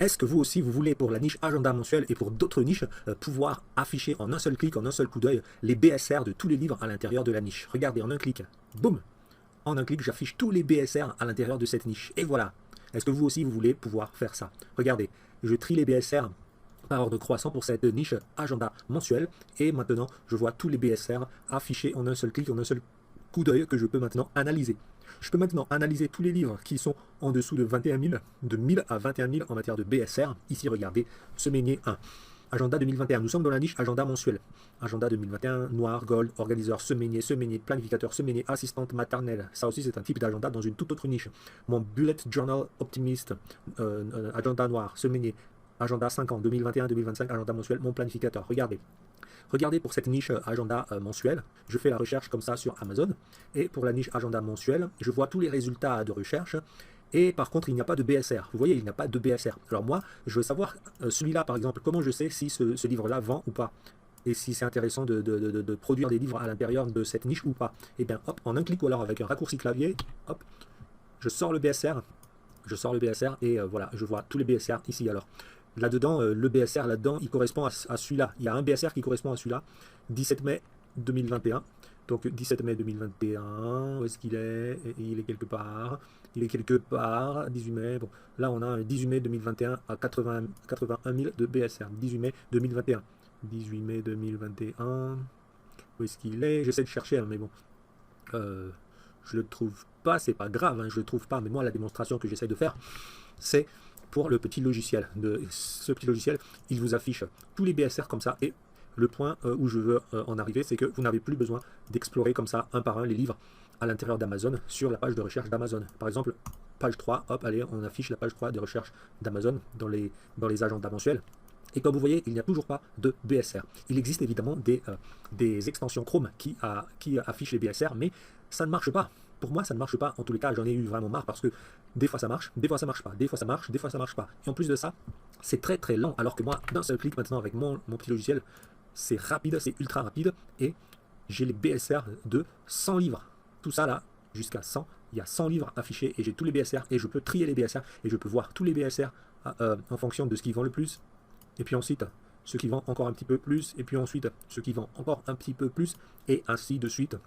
Est-ce que vous aussi, vous voulez pour la niche agenda mensuel et pour d'autres niches, pouvoir afficher en un seul clic, en un seul coup d'œil, les BSR de tous les livres à l'intérieur de la niche? Regardez, en un clic, boum! En un clic, j'affiche tous les BSR à l'intérieur de cette niche. Et voilà. Est-ce que vous aussi, vous voulez pouvoir faire ça? Regardez, je trie les BSR par ordre croissant pour cette niche agenda mensuel. Et maintenant, je vois tous les BSR affichés en un seul clic, en un seul coup d'œil que je peux maintenant analyser. Je peux maintenant analyser tous les livres qui sont en dessous de 21 000, de 1000 à 21 000 en matière de BSR. Ici, regardez, Semainier 1. Agenda 2021, nous sommes dans la niche agenda mensuel. Agenda 2021, noir, gold, organiseur, semainier, planificateur, semainier, assistante maternelle. Ça aussi, c'est un type d'agenda dans une toute autre niche. Mon bullet journal optimiste, agenda noir, semainier, agenda 5 ans, 2021-2025, agenda mensuel, mon planificateur. Regardez. Regardez pour cette niche agenda mensuel, je fais la recherche comme ça sur Amazon. Et pour la niche agenda mensuel, je vois tous les résultats de recherche. Et par contre, il n'y a pas de BSR. Vous voyez, il n'y a pas de BSR. Alors moi, je veux savoir, celui-là par exemple, comment je sais si ce livre-là vend ou pas? Et si c'est intéressant de produire des livres à l'intérieur de cette niche ou pas? Et bien hop, en un clic ou alors avec un raccourci clavier, hop, je sors le BSR. Je sors le BSR et voilà, je vois tous les BSR ici alors. Là-dedans, le BSR, là-dedans, il correspond à celui-là. Il y a un BSR qui correspond à celui-là. 17 mai 2021. Donc 17 mai 2021, où est-ce qu'il est? Il est quelque part. Il est quelque part, 18 mai. Bon, là, on a un 18 mai 2021 à 81 000 de BSR. 18 mai 2021. 18 mai 2021. Où est-ce qu'il est? J'essaie de chercher, hein, mais bon. Je le trouve pas, c'est pas grave, hein, je le trouve pas. Mais moi, la démonstration que j'essaie de faire, c'est pour le petit logiciel. Ce petit logiciel, il vous affiche tous les BSR comme ça. Et le point où je veux en arriver, c'est que vous n'avez plus besoin d'explorer comme ça, un par un, les livres à l'intérieur d'Amazon sur la page de recherche d'Amazon. Par exemple, page 3, hop, allez, on affiche la page 3 de recherche d'Amazon dans les agendas mensuels. Et comme vous voyez, il n'y a toujours pas de BSR. Il existe évidemment des extensions Chrome qui affichent les BSR, mais ça ne marche pas. Pour moi, ça ne marche pas. En tous les cas, j'en ai eu vraiment marre parce que des fois ça marche, des fois ça marche pas, des fois ça marche, des fois ça marche pas. Et en plus de ça, c'est très très lent. Alors que moi, d'un seul clic maintenant avec mon petit logiciel, c'est rapide, c'est ultra rapide. Et j'ai les BSR de 100 livres. Tout ça là, jusqu'à 100, il y a 100 livres affichés et j'ai tous les BSR et je peux trier les BSR et je peux voir tous les BSR en fonction de ce qui vend le plus. Et puis ensuite, ceux qui vendent encore un petit peu plus, et puis ensuite, ceux qui vendent encore un petit peu plus, et ainsi de suite,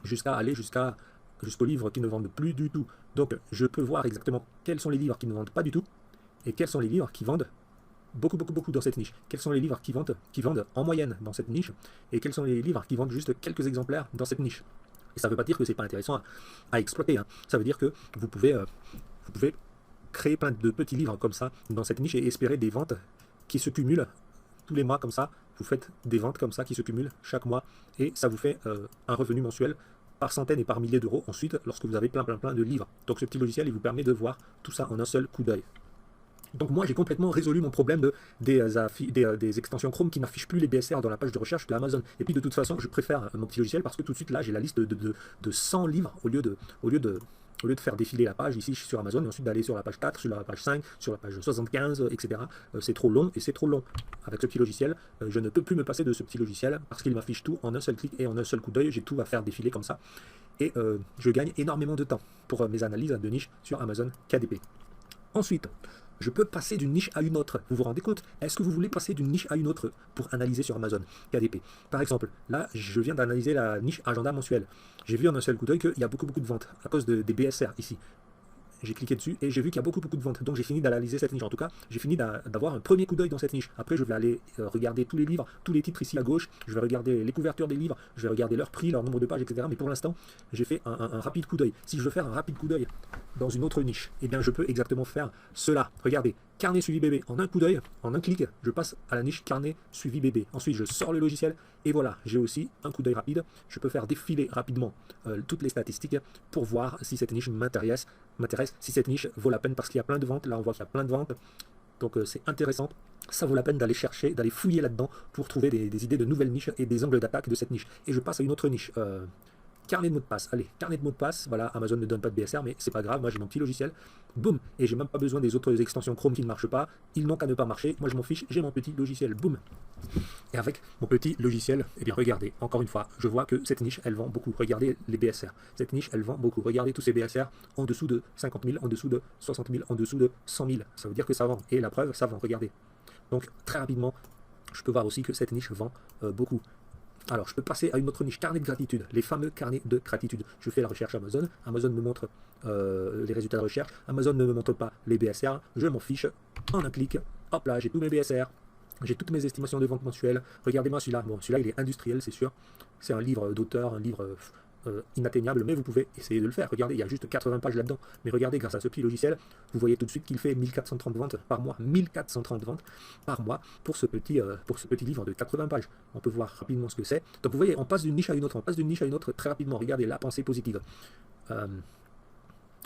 jusqu'à aller jusqu'aux livres qui ne vendent plus du tout. Donc, je peux voir exactement quels sont les livres qui ne vendent pas du tout, et quels sont les livres qui vendent beaucoup, beaucoup, beaucoup dans cette niche. Quels sont les livres qui vendent en moyenne dans cette niche, et quels sont les livres qui vendent juste quelques exemplaires dans cette niche. Et ça ne veut pas dire que c'est pas intéressant à exploiter, hein. Ça veut dire que vous pouvez créer plein de petits livres comme ça dans cette niche et espérer des ventes qui se cumulent tous les mois comme ça. Vous faites des ventes comme ça qui se cumulent chaque mois et ça vous fait un revenu mensuel par centaines et par milliers d'euros ensuite lorsque vous avez plein de livres. Donc ce petit logiciel, il vous permet de voir tout ça en un seul coup d'œil. Donc moi j'ai complètement résolu mon problème des extensions Chrome qui n'affichent plus les BSR dans la page de recherche de Amazon. Et puis de toute façon je préfère mon petit logiciel parce que tout de suite là j'ai la liste de 100 livres au lieu de faire défiler la page ici sur Amazon, et ensuite d'aller sur la page 4, sur la page 5, sur la page 75, etc. C'est trop long et c'est trop long. Avec ce petit logiciel, je ne peux plus me passer de ce petit logiciel parce qu'il m'affiche tout en un seul clic et en un seul coup d'œil. J'ai tout à faire défiler comme ça. Et je gagne énormément de temps pour mes analyses de niche sur Amazon KDP. Ensuite, je peux passer d'une niche à une autre. Vous vous rendez compte? Est-ce que vous voulez passer d'une niche à une autre pour analyser sur Amazon KDP? Par exemple, là, je viens d'analyser la niche agenda mensuel. J'ai vu en un seul coup d'œil qu'il y a beaucoup de ventes à cause des BSR ici. J'ai cliqué dessus et j'ai vu qu'il y a beaucoup de ventes. Donc j'ai fini d'analyser cette niche. En tout cas, j'ai fini d'avoir un premier coup d'œil dans cette niche. Après, je vais aller regarder tous les livres, tous les titres ici à gauche. Je vais regarder les couvertures des livres. Je vais regarder leur prix, leur nombre de pages, etc. Mais pour l'instant, j'ai fait un rapide coup d'œil. Si je veux faire un rapide coup d'œil dans une autre niche, eh bien je peux exactement faire cela. Regardez, carnet suivi bébé. En un coup d'œil, en un clic, je passe à la niche carnet suivi bébé. Ensuite, je sors le logiciel et voilà, j'ai aussi un coup d'œil rapide. Je peux faire défiler rapidement toutes les statistiques pour voir si cette niche m'intéresse, si cette niche vaut la peine parce qu'il y a plein de ventes. Là, on voit qu'il y a plein de ventes. Donc c'est intéressant. Ça vaut la peine d'aller chercher, d'aller fouiller là-dedans pour trouver des idées de nouvelles niches et des angles d'attaque de cette niche. Et je passe à une autre niche. Carnet de mots de passe, allez, carnet de mots de passe, voilà, Amazon ne donne pas de BSR, mais c'est pas grave, moi j'ai mon petit logiciel, boum, et j'ai même pas besoin des autres extensions Chrome qui ne marchent pas, ils n'ont qu'à ne pas marcher, moi je m'en fiche, j'ai mon petit logiciel, boum. Et avec mon petit logiciel, eh bien regardez, encore une fois, je vois que cette niche, elle vend beaucoup, regardez les BSR, cette niche, elle vend beaucoup, regardez tous ces BSR en dessous de 50 000, en dessous de 60 000, en dessous de 100 000, ça veut dire que ça vend, et la preuve, ça vend, regardez. Donc très rapidement, je peux voir aussi que cette niche vend beaucoup. Alors, je peux passer à une autre niche, carnet de gratitude, les fameux carnets de gratitude. Je fais la recherche Amazon, Amazon me montre les résultats de recherche, Amazon ne me montre pas les BSR, je m'en fiche, en un clic, hop là, j'ai tous mes BSR, j'ai toutes mes estimations de vente mensuelles. Regardez-moi celui-là, bon, celui-là il est industriel, c'est sûr, c'est un livre d'auteur, un livre inatteignable, mais vous pouvez essayer de le faire. Regardez, il y a juste 80 pages là-dedans, mais regardez, grâce à ce petit logiciel, vous voyez tout de suite qu'il fait 1430 ventes par mois, 1430 ventes par mois pour ce petit livre de 80 pages. On peut voir rapidement ce que c'est. Donc vous voyez, on passe d'une niche à une autre, on passe d'une niche à une autre très rapidement. Regardez, la pensée positive.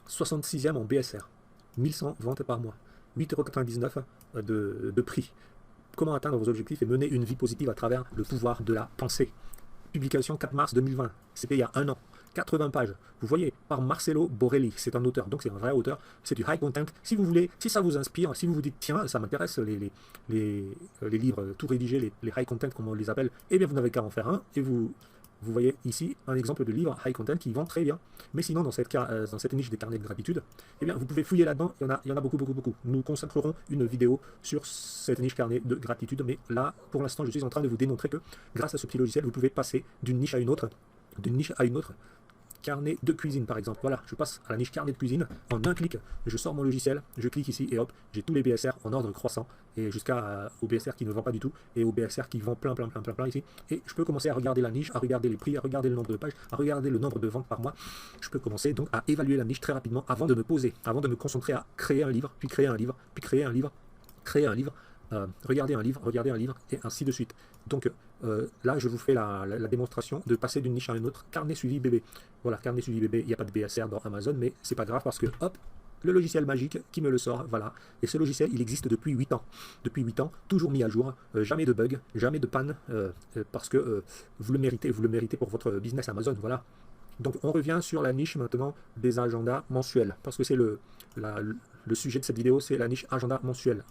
66e en BSR, 1100 ventes par mois, 8,99 € de prix. Comment atteindre vos objectifs et mener une vie positive à travers le pouvoir de la pensée. Publication 4 mars 2020, c'était il y a un an, 80 pages. Vous voyez, par Marcelo Borelli, c'est un auteur, donc c'est un vrai auteur, c'est du high content. Si vous voulez, si ça vous inspire, si vous vous dites, tiens, ça m'intéresse les livres tout rédigés, les high content, comme on les appelle, eh bien vous n'avez qu'à en faire un, et vous voyez ici un exemple de livre high content qui vend très bien. Mais sinon, dans cette niche des carnets de gratitude, eh bien, vous pouvez fouiller là-dedans, il y en a beaucoup, beaucoup, beaucoup. Nous consacrerons une vidéo sur cette niche carnet de gratitude, mais là, pour l'instant, je suis en train de vous démontrer que grâce à ce petit logiciel, vous pouvez passer d'une niche à une autre, carnet de cuisine par exemple. Voilà, je passe à la niche carnet de cuisine en un clic. Je sors mon logiciel, je clique ici et hop, j'ai tous les BSR en ordre croissant et jusqu'au BSR qui ne vend pas du tout et au BSR qui vend plein ici. Et je peux commencer à regarder la niche, à regarder les prix, à regarder le nombre de pages, à regarder le nombre de ventes par mois. Je peux commencer donc à évaluer la niche très rapidement avant de me poser, avant de me concentrer à créer un livre, puis créer un livre, puis créer un livre, créer un livre. Regardez un livre, et ainsi de suite. Donc là, je vous fais la démonstration de passer d'une niche à une autre. Carnet suivi bébé. Voilà, carnet suivi bébé, il n'y a pas de BSR dans Amazon, mais c'est pas grave parce que, hop, le logiciel magique qui me le sort, voilà. Et ce logiciel, il existe depuis 8 ans. Depuis 8 ans, toujours mis à jour, jamais de bug, jamais de panne, parce que vous le méritez pour votre business Amazon, voilà. Donc on revient sur la niche maintenant des agendas mensuels, parce que c'est le sujet de cette vidéo, c'est la niche agenda mensuel.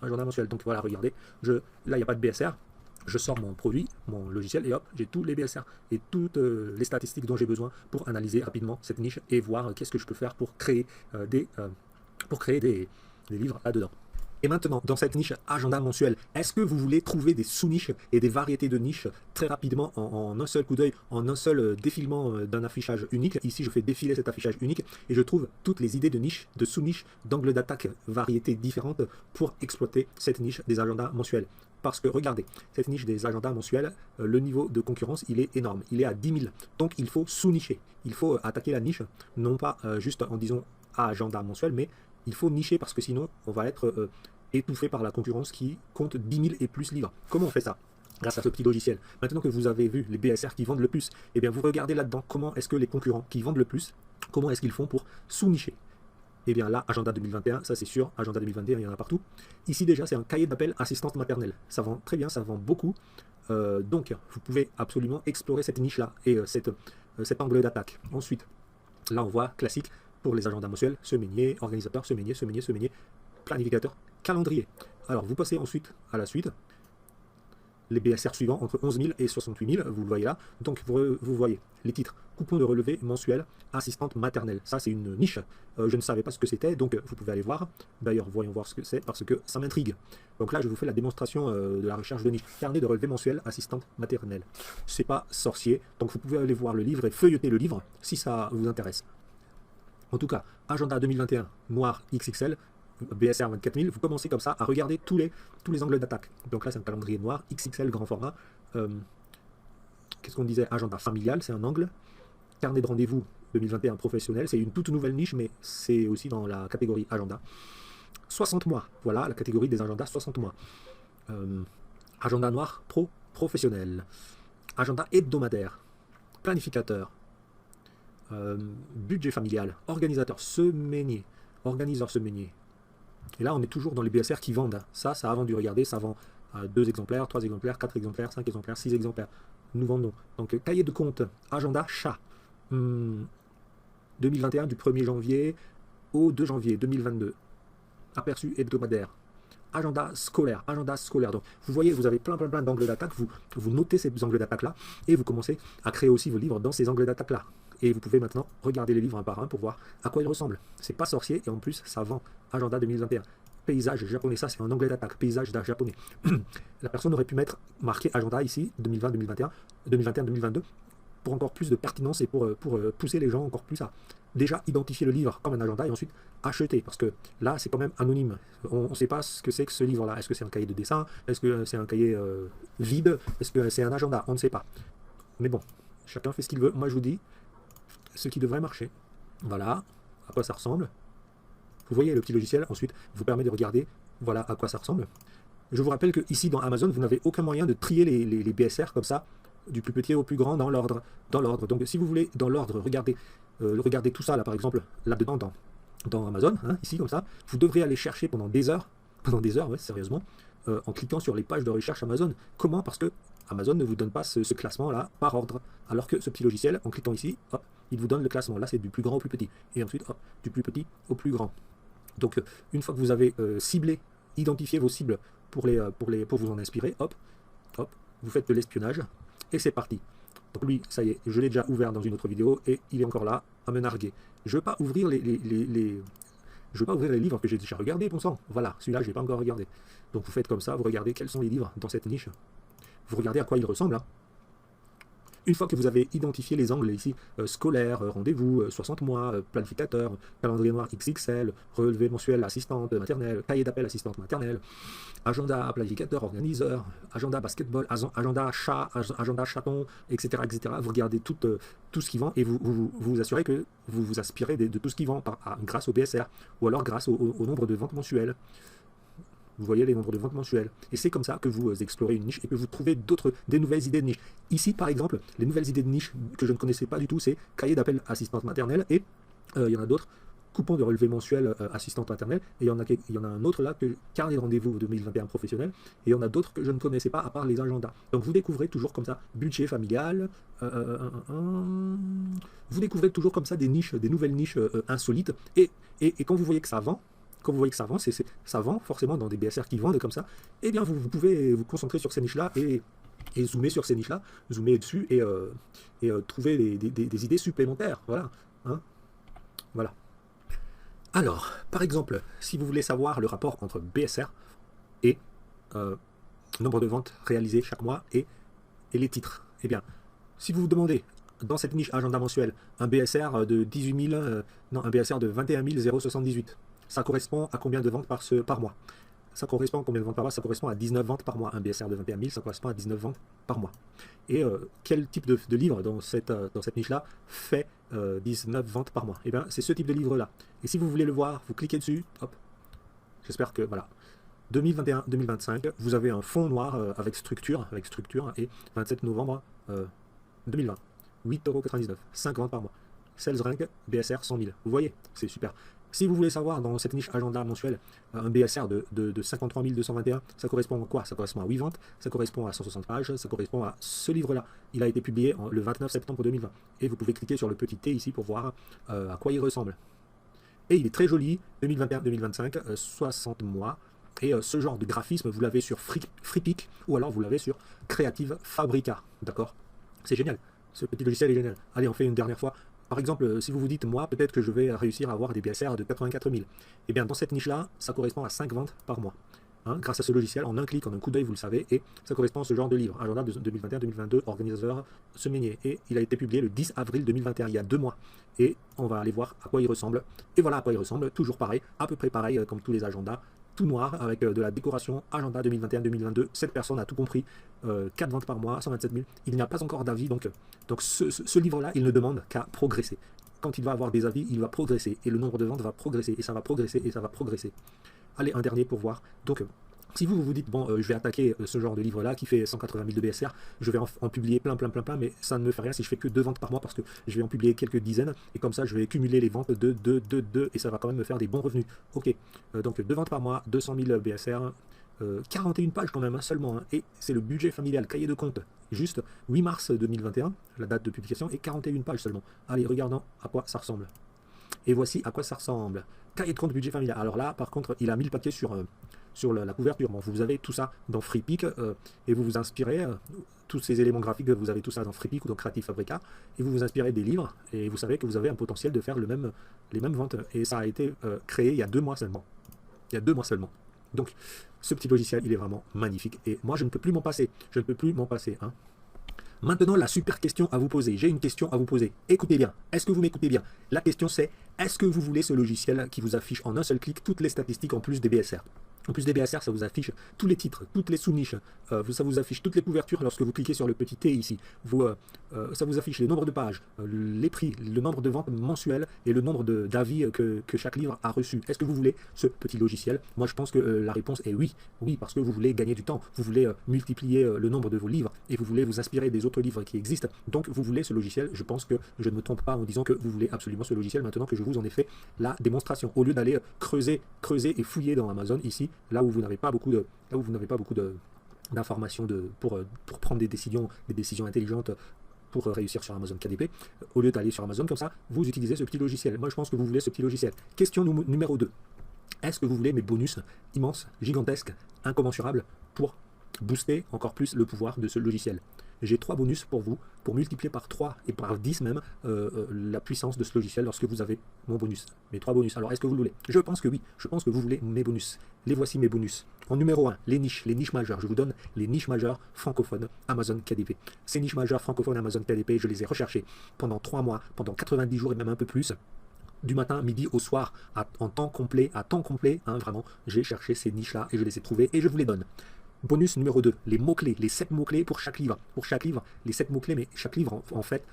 Donc voilà, regardez, là il n'y a pas de BSR, je sors mon produit, mon logiciel, et hop, j'ai tous les BSR et toutes les statistiques dont j'ai besoin pour analyser rapidement cette niche et voir qu'est-ce que je peux faire pour créer des livres là-dedans. Et maintenant, dans cette niche agenda mensuel, est-ce que vous voulez trouver des sous-niches et des variétés de niches très rapidement en un seul coup d'œil, en un seul défilement d'un affichage unique? Ici, je fais défiler cet affichage unique et je trouve toutes les idées de niches, de sous-niches, d'angles d'attaque, variétés différentes pour exploiter cette niche des agendas mensuels. Parce que regardez, cette niche des agendas mensuels, le niveau de concurrence, il est énorme. Il est à 10 000. Donc, il faut sous-nicher. Il faut attaquer la niche, non pas juste en disant agenda mensuel, mais il faut nicher parce que sinon, on va être étouffé par la concurrence qui compte 10 000 et plus livres. Comment on fait ça? Grâce à ce petit logiciel. Maintenant que vous avez vu les BSR qui vendent le plus, eh bien vous regardez là-dedans comment est-ce que les concurrents qui vendent le plus, comment est-ce qu'ils font pour sous-nicher. Eh bien là, agenda 2021, ça c'est sûr, agenda 2021, il y en a partout. Ici déjà, c'est un cahier d'appel assistante maternelle. Ça vend très bien, ça vend beaucoup. Donc, vous pouvez absolument explorer cette niche-là et cet angle d'attaque. Ensuite, là on voit classique pour les agendas mensuels, semainier, organisateur, semainier, planificateur, calendrier. Alors, vous passez ensuite à la suite. Les BSR suivants entre 11 000 et 68 000, vous le voyez là. Donc, vous voyez les titres. Coupon de relevé mensuel, assistante maternelle. Ça, c'est une niche. Je ne savais pas ce que c'était, donc vous pouvez aller voir. D'ailleurs, voyons voir ce que c'est, parce que ça m'intrigue. Donc là, je vous fais la démonstration de la recherche de niche. Carnet de relevé mensuel, assistante maternelle. C'est pas sorcier, donc vous pouvez aller voir le livre et feuilleter le livre si ça vous intéresse. En tout cas, agenda 2021, noir XXL, BSR 24 000, vous commencez comme ça à regarder tous les angles d'attaque. Donc là, c'est un calendrier noir, XXL, grand format. Qu'est-ce qu'on disait? Agenda familial, c'est un angle. Carnet de rendez-vous 2021 professionnel, c'est une toute nouvelle niche, mais c'est aussi dans la catégorie agenda. 60 mois, voilà la catégorie des agendas 60 mois. Agenda noir professionnel. Agenda hebdomadaire. Planificateur. Budget familial. Organisateur semainier. Organiseur semainier. Et là, on est toujours dans les BSR qui vendent. Ça a vendu. Regardez, ça vend 2 exemplaires, 3 exemplaires, 4 exemplaires, 5 exemplaires, 6 exemplaires. Nous vendons. Donc, cahier de compte, agenda chat. 2021 du 1er janvier au 2 janvier 2022. Aperçu hebdomadaire. Agenda scolaire. Donc, vous voyez, vous avez plein d'angles d'attaque. Vous notez ces angles d'attaque-là et vous commencez à créer aussi vos livres dans ces angles d'attaque-là. Et vous pouvez maintenant regarder les livres un par un pour voir à quoi ils ressemblent. C'est pas sorcier et en plus, ça vend. Agenda 2021. Paysage japonais, ça c'est un anglais d'attaque. Paysage japonais. La personne aurait pu mettre marqué agenda ici, 2020-2021, 2021-2022, pour encore plus de pertinence et pour pousser les gens encore plus à déjà identifier le livre comme un agenda et ensuite acheter, parce que là c'est quand même anonyme, on ne sait pas ce que c'est que ce livre là, est-ce que c'est un cahier de dessin, est-ce que c'est un cahier vide, est-ce que c'est un agenda, on ne sait pas, mais bon, chacun fait ce qu'il veut. Moi je vous dis ce qui devrait marcher. Voilà à quoi ça ressemble. Vous voyez, le petit logiciel ensuite vous permet de regarder voilà à quoi ça ressemble. Je vous rappelle que ici dans Amazon vous n'avez aucun moyen de trier les BSR comme ça du plus petit au plus grand dans l'ordre. Donc si vous voulez dans l'ordre regarder tout ça là par exemple là-dedans dans Amazon, hein, ici comme ça, vous devrez aller chercher pendant des heures, ouais, sérieusement, en cliquant sur les pages de recherche Amazon. Comment? Parce que Amazon ne vous donne pas ce classement là par ordre, alors que ce petit logiciel, en cliquant ici, hop, il vous donne le classement. Là c'est du plus grand au plus petit, et ensuite hop, du plus petit au plus grand. Donc une fois que vous avez ciblé, identifié vos cibles pour vous en inspirer, hop, vous faites de l'espionnage. Et c'est parti. Donc lui, ça y est, je l'ai déjà ouvert dans une autre vidéo et il est encore là à me narguer. Je ne veux pas ouvrir les livres que j'ai déjà regardés, bon sang. Voilà, celui-là, je n'ai pas encore regardé. Donc vous faites comme ça, vous regardez quels sont les livres dans cette niche. Vous regardez à quoi ils ressemblent. Hein. Une fois que vous avez identifié les angles ici, scolaire, rendez-vous, 60 mois, planificateur, calendrier noir XXL, relevé mensuel assistante maternelle, cahier d'appel assistante maternelle, agenda planificateur, organiseur, agenda basketball, agenda chat, agenda chaton, etc. Vous regardez tout ce qui vend et vous assurez que vous vous aspirez de tout ce qui vend grâce au BSR ou alors grâce au nombre de ventes mensuelles. Vous voyez les nombres de ventes mensuelles. Et c'est comme ça que vous explorez une niche et que vous trouvez des nouvelles idées de niche. Ici, par exemple, les nouvelles idées de niche que je ne connaissais pas du tout, c'est cahier d'appel assistante maternelle et il y en a d'autres, coupons de relevé mensuel assistante maternelle, et il y en a un autre là, carnet de rendez-vous 2021 professionnel, et il y en a d'autres que je ne connaissais pas à part les agendas. Donc vous découvrez toujours comme ça, budget familial, vous découvrez toujours comme ça des niches, des nouvelles niches insolites, et quand vous voyez que ça vend, ça vend forcément dans des BSR qui vendent comme ça, et bien vous pouvez vous concentrer sur ces niches-là et zoomer sur ces niches-là, zoomer dessus et trouver des idées supplémentaires. Voilà. Hein, voilà. Alors, par exemple, si vous voulez savoir le rapport entre BSR et nombre de ventes réalisées chaque mois et les titres, eh bien, si vous vous demandez dans cette niche agenda mensuel un BSR de 18 000, un BSR de 21 078, ça correspond à combien de ventes par mois? Ça correspond à combien de ventes par mois? Ça correspond à 19 ventes par mois. Un BSR de 21 000, ça correspond à 19 ventes par mois. Et quel type de livre dans cette niche-là fait 19 ventes par mois? Eh bien, c'est ce type de livre-là. Et si vous voulez le voir, vous cliquez dessus, hop. J'espère que, voilà. 2021-2025, vous avez un fond noir avec structure, et 27 novembre 2020. 8,99 €, 5 ventes par mois. Sales rank, BSR 100 000. Vous voyez, c'est super. Si vous voulez savoir dans cette niche agenda mensuel, un BSR de 53 221, ça correspond à quoi? Ça correspond à 8 ventes, ça correspond à 160 pages, ça correspond à ce livre-là. Il a été publié le 29 septembre 2020. Et vous pouvez cliquer sur le petit T ici pour voir à quoi il ressemble. Et il est très joli, 2021-2025, 60 mois. Et ce genre de graphisme, vous l'avez sur Freepik ou alors vous l'avez sur Creative Fabrica. D'accord? C'est génial. Ce petit logiciel est génial. Allez, on fait une dernière fois. Par exemple, si vous vous dites, moi, peut-être que je vais réussir à avoir des BSR de 84 000. Eh bien, dans cette niche-là, ça correspond à 5 ventes par mois. Hein, grâce à ce logiciel, en un clic, en un coup d'œil, vous le savez, et ça correspond à ce genre de livre. Agenda de 2021-2022, organisateur Semainier. Et il a été publié le 10 avril 2021, il y a 2 mois. Et on va aller voir à quoi il ressemble. Et voilà à quoi il ressemble, toujours pareil, à peu près pareil comme tous les agendas. Tout noir, avec de la décoration, agenda 2021-2022, cette personne a tout compris, 4 ventes par mois, 127 000, il n'y a pas encore d'avis, donc ce livre-là, il ne demande qu'à progresser. Quand il va avoir des avis, il va progresser, et le nombre de ventes va progresser, et ça va progresser, et ça va progresser. Allez, un dernier pour voir. Donc, si vous vous dites, bon, je vais attaquer ce genre de livre-là qui fait 180 000 de BSR, je vais en publier plein, mais ça ne me fait rien si je fais que 2 ventes par mois parce que je vais en publier quelques dizaines et comme ça, je vais cumuler les ventes de et ça va quand même me faire des bons revenus. Ok, donc 2 ventes par mois, 200 000 BSR, 41 pages quand même, hein, seulement, hein, et c'est le budget familial, cahier de compte, juste 8 mars 2021, la date de publication, et 41 pages seulement. Allez, regardons à quoi ça ressemble. Et voici à quoi ça ressemble. Cahier de compte budget familial. Alors là, par contre, il a mis le papier sur la couverture. Bon, vous avez tout ça dans FreePic et vous vous inspirez, tous ces éléments graphiques, vous avez tout ça dans FreePic ou dans Creative Fabrica, et vous vous inspirez des livres, et vous savez que vous avez un potentiel de faire les mêmes ventes. Et ça a été créé il y a 2 mois seulement. Il y a 2 mois seulement. Donc, ce petit logiciel, il est vraiment magnifique. Et moi, je ne peux plus m'en passer. Je ne peux plus m'en passer. Hein. Maintenant, la super question à vous poser. J'ai une question à vous poser. Écoutez bien. Est-ce que vous m'écoutez bien? La question c'est, est-ce que vous voulez ce logiciel qui vous affiche en un seul clic toutes les statistiques en plus des BSR? En plus des BSR, ça vous affiche tous les titres, toutes les sous-niches, ça vous affiche toutes les couvertures lorsque vous cliquez sur le petit T ici. Ça vous affiche le nombre de pages, les prix, le nombre de ventes mensuelles et le nombre d'avis que chaque livre a reçu. Est-ce que vous voulez ce petit logiciel? Moi, je pense que la réponse est oui. Oui, parce que vous voulez gagner du temps, vous voulez multiplier le nombre de vos livres et vous voulez vous inspirer des autres livres qui existent. Donc, vous voulez ce logiciel. Je pense que je ne me trompe pas en disant que vous voulez absolument ce logiciel maintenant que je vous en ai fait la démonstration. Au lieu d'aller creuser et fouiller dans Amazon ici, là où vous n'avez pas beaucoup d'informations pour prendre des décisions intelligentes pour réussir sur Amazon KDP, au lieu d'aller sur Amazon comme ça, vous utilisez ce petit logiciel. Moi, je pense que vous voulez ce petit logiciel. Question numéro 2. Est-ce que vous voulez mes bonus immenses, gigantesques, incommensurables pour booster encore plus le pouvoir de ce logiciel? J'ai 3 bonus pour vous, pour multiplier par 3 et par 10 même la puissance de ce logiciel lorsque vous avez mon bonus, mes 3 bonus. Alors, est-ce que vous le voulez? Je pense que oui, je pense que vous voulez mes bonus. Les voici mes bonus. En numéro 1, les niches majeures. Je vous donne les niches majeures francophones Amazon KDP. Ces niches majeures francophones Amazon KDP, je les ai recherchées pendant 3 mois, pendant 90 jours et même un peu plus. Du matin, midi au soir, en temps complet, hein, vraiment, j'ai cherché ces niches-là et je les ai trouvées et je vous les donne. Bonus numéro 2, les mots-clés, les 7 mots-clés pour chaque livre. Pour chaque livre, les 7 mots-clés, mais chaque livre, en fait,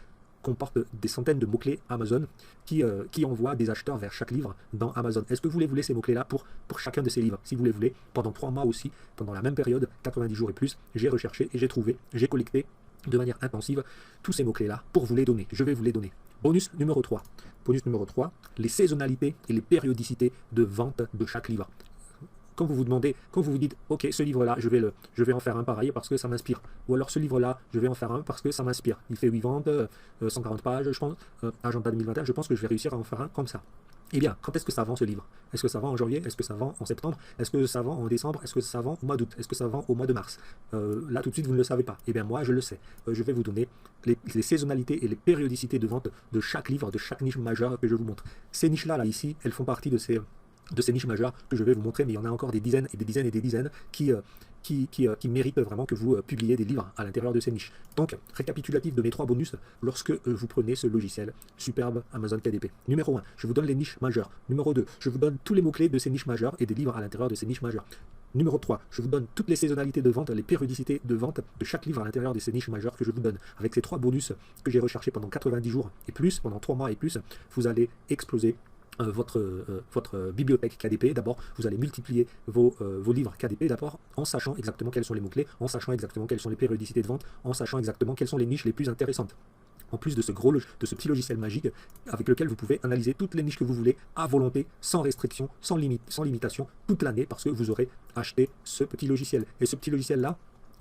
comporte des centaines de mots-clés Amazon qui envoient des acheteurs vers chaque livre dans Amazon. Est-ce que vous voulez ces mots-clés-là pour chacun de ces livres? Si vous les voulez, pendant 3 mois aussi, pendant la même période, 90 jours et plus, j'ai recherché et j'ai trouvé, j'ai collecté de manière intensive tous ces mots-clés-là pour vous les donner. Je vais vous les donner. Bonus numéro 3. Bonus numéro 3, les saisonnalités et les périodicités de vente de chaque livre. Quand vous vous dites, ok, ce livre-là, je vais en faire un pareil parce que ça m'inspire. Ou alors ce livre-là, je vais en faire un parce que ça m'inspire. Il fait 8 ventes, 140 pages, je pense, agenda 2021, je pense que je vais réussir à en faire un comme ça. Eh bien, quand est-ce que ça vend ce livre? Est-ce que ça vend en janvier? Est-ce que ça vend en septembre? Est-ce que ça vend en décembre? Est-ce que ça vend au mois d'août? Est-ce que ça vend au mois de mars? Là, tout de suite, vous ne le savez pas. Eh bien, moi, je le sais. Je vais vous donner les saisonnalités et les périodicités de vente de chaque livre, de chaque niche majeure que je vous montre. Ces niches-là, là, ici, elles font partie de ces niches majeures que je vais vous montrer, mais il y en a encore des dizaines et des dizaines et des dizaines qui méritent vraiment que vous publiez des livres à l'intérieur de ces niches. Donc, récapitulatif de mes 3 bonus lorsque vous prenez ce logiciel superbe Amazon KDP. Numéro 1, je vous donne les niches majeures. Numéro 2, je vous donne tous les mots-clés de ces niches majeures et des livres à l'intérieur de ces niches majeures. Numéro 3, je vous donne toutes les saisonnalités de vente, les périodicités de vente de chaque livre à l'intérieur de ces niches majeures que je vous donne. Avec ces 3 bonus que j'ai recherchés pendant 90 jours et plus, pendant 3 mois et plus, vous allez exploser votre bibliothèque KDP. D'abord, vous allez multiplier vos livres KDP d'abord en sachant exactement quels sont les mots-clés, en sachant exactement quelles sont les périodicités de vente, en sachant exactement quelles sont les niches les plus intéressantes. En plus de ce petit logiciel magique avec lequel vous pouvez analyser toutes les niches que vous voulez à volonté, sans restriction, sans limitation, toute l'année, parce que vous aurez acheté ce petit logiciel. Et ce petit logiciel-là,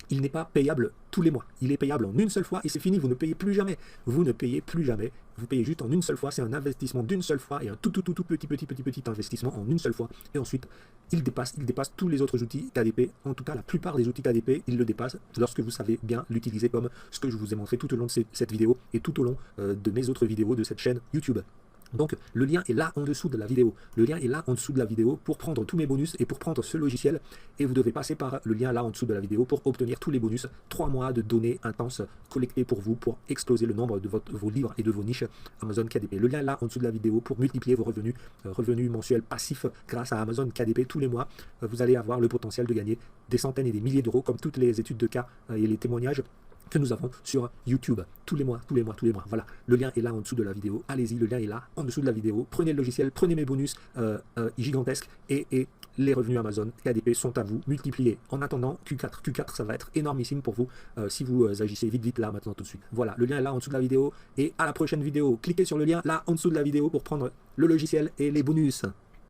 il n'est pas payable tous les mois. Il est payable en une seule fois et c'est fini. Vous ne payez plus jamais. Vous ne payez plus jamais. Vous payez juste en une seule fois. C'est un investissement d'une seule fois et un tout petit investissement en une seule fois. Et ensuite, il dépasse tous les autres outils KDP. En tout cas, la plupart des outils KDP, il le dépasse lorsque vous savez bien l'utiliser comme ce que je vous ai montré tout au long de cette vidéo et tout au long de mes autres vidéos de cette chaîne YouTube. Donc le lien est là en dessous de la vidéo. Le lien est là en dessous de la vidéo pour prendre tous mes bonus et pour prendre ce logiciel. Et vous devez passer par le lien là en dessous de la vidéo pour obtenir tous les bonus. 3 mois de données intenses collectées pour vous pour exploser le nombre de vos livres et de vos niches Amazon KDP. Le lien là en dessous de la vidéo pour multiplier vos revenus mensuels passifs grâce à Amazon KDP tous les mois. Vous allez avoir le potentiel de gagner des centaines et des milliers d'euros comme toutes les études de cas et les témoignages que nous avons sur YouTube tous les mois. Voilà, le lien est là en dessous de la vidéo. Allez-y, le lien est là en dessous de la vidéo. Prenez le logiciel, prenez mes bonus gigantesques et les revenus Amazon KDP sont à vous. Multipliés. En attendant, Q4, ça va être énormissime pour vous si vous agissez vite là maintenant tout de suite. Voilà, le lien est là en dessous de la vidéo et à la prochaine vidéo. Cliquez sur le lien là en dessous de la vidéo pour prendre le logiciel et les bonus.